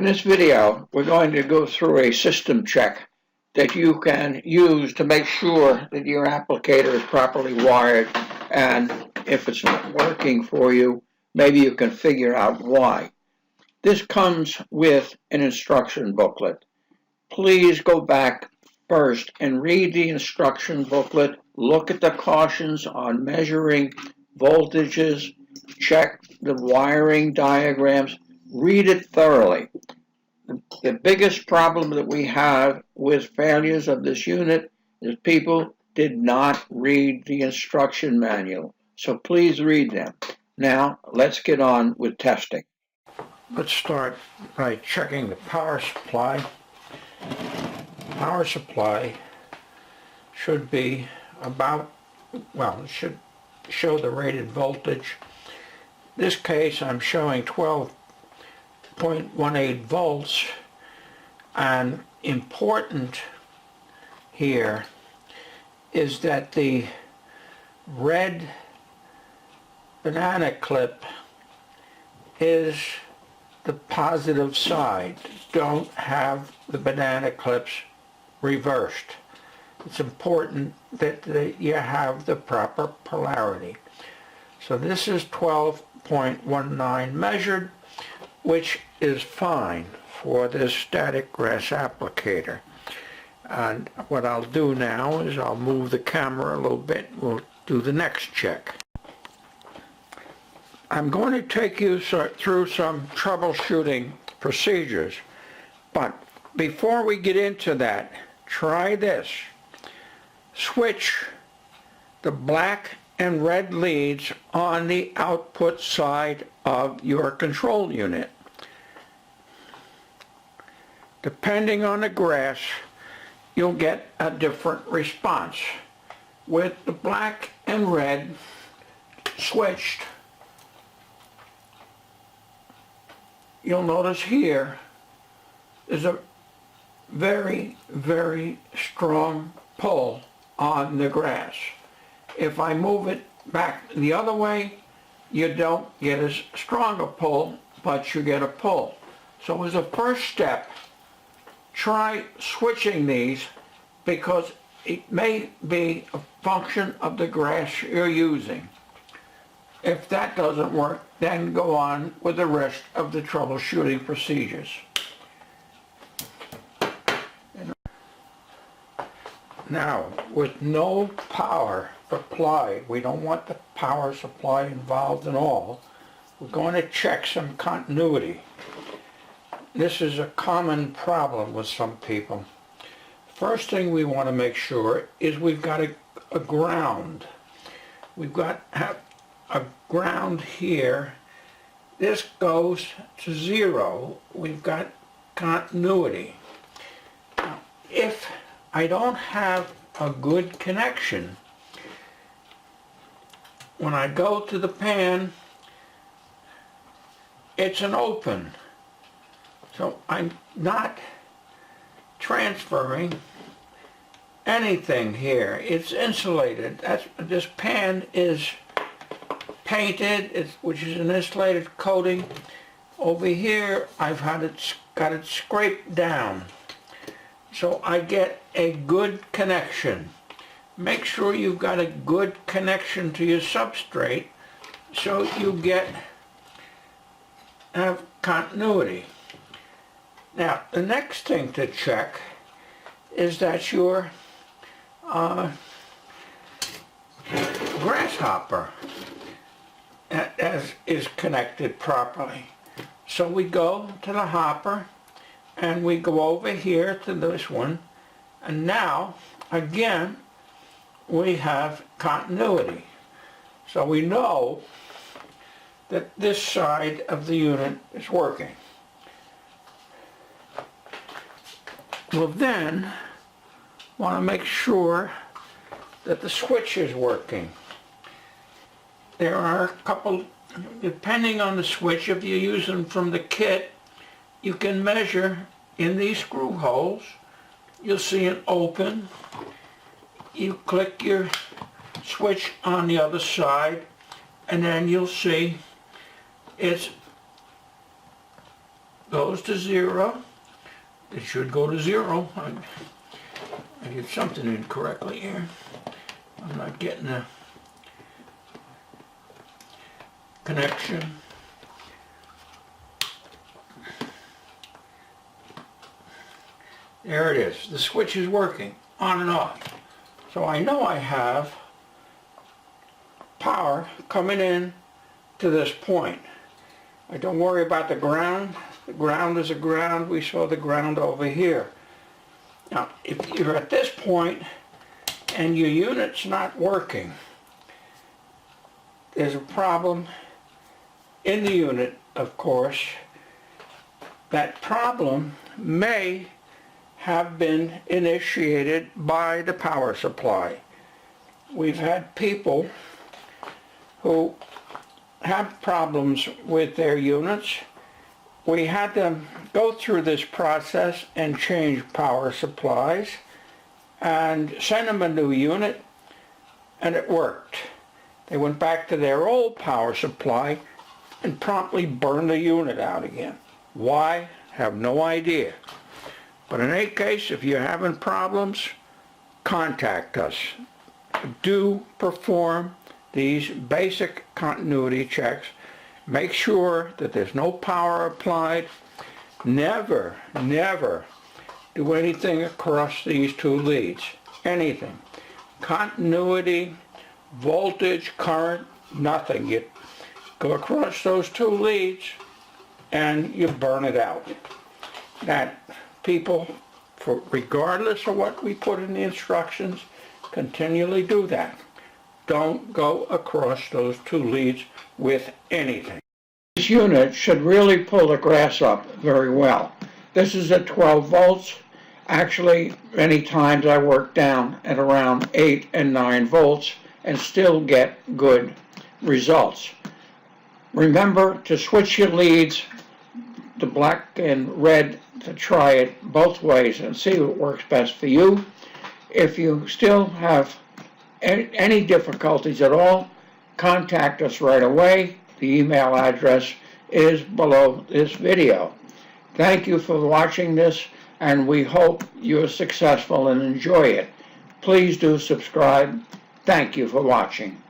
this video, we're going to go through a system check that you can use to make sure that your applicator is properly wired, and if it's not working for you, maybe you can figure out why. This comes with an instruction booklet. Please go back first and read the instruction booklet, look at the cautions on measuring voltages, check the wiring diagrams, read it thoroughly. The biggest problem that we have with failures of this unit is people did not read the instruction manual. So please read them. Now, let's get on with testing. Let's start by checking the power supply. Power supply should be about, well, it should show the rated voltage. In this case, I'm showing 12.18 volts, and important here is that the red banana clip is the positive side. Don't have the banana clips reversed. It's important that you have the proper polarity. So this is 12.19 measured, which is fine for this static grass applicator. And what I'll do now is I'll move the camera a little bit. We'll do the next check. I'm going to take you through some troubleshooting procedures, but before we get into that, try this. Switch the black and red leads on the output side of your control unit. Depending on the grass, you'll get a different response. With the black and red switched, you'll notice here is a very, very strong pull on the grass. If I move it back the other way, you don't get as strong a pull, but you get a pull. So as a first step, try switching these, because it may be a function of the grass you're using. If that doesn't work, then go on with the rest of the troubleshooting procedures. Now, with no power supply, we don't want the power supply involved at all, we're going to check some continuity. This is a common problem with some people. First thing we want to make sure is we've got a ground. We've got a ground here. This goes to 0. We've got continuity. Now, if I don't have a good connection, when I go to the pan, it's an open. So I'm not transferring anything here. It's insulated. This pan is painted, which is an insulated coating. Over here, I've got it scraped down, so I get a good connection. Make sure you've got a good connection to your substrate, so you have continuity. Now, the next thing to check is that your grasshopper is connected properly. So we go to the hopper and we go over here to this one, and now again we have continuity. So we know that this side of the unit is working. We'll then want to make sure that the switch is working. There are a couple, depending on the switch, if you use them from the kit, you can measure in these screw holes. You'll see an open. You click your switch on the other side, and then you'll see it's goes to 0. It should go to 0. I did something incorrectly here. I'm not getting a connection. There it is. The switch is working on and off. So I know I have power coming in to this point. I don't worry about the ground. The ground is a ground. We saw the ground over here. Now, if you're at this point and your unit's not working, there's a problem in the unit, of course. That problem may have been initiated by the power supply. We've had people who have problems with their units. We had to go through this process and change power supplies and send them a new unit, and it worked. They went back to their old power supply and promptly burned the unit out again. Why? Have no idea. But in any case, if you're having problems, contact us. Do perform these basic continuity checks. Make sure that there's no power applied. Never, never do anything across these two leads. Anything. Continuity, voltage, current, nothing. You go across those two leads and you burn it out. That people, regardless of what we put in the instructions, continually do that. Don't go across those two leads with anything. This unit should really pull the grass up very well. This is at 12 volts. Actually, many times I work down at around 8 and 9 volts and still get good results. Remember to switch your leads, the black and red, to try it both ways and see what works best for you. If you still have any difficulties at all, contact us right away. The email address is below this video. Thank you for watching this, and we hope you're successful and enjoy it. Please do subscribe. Thank you for watching.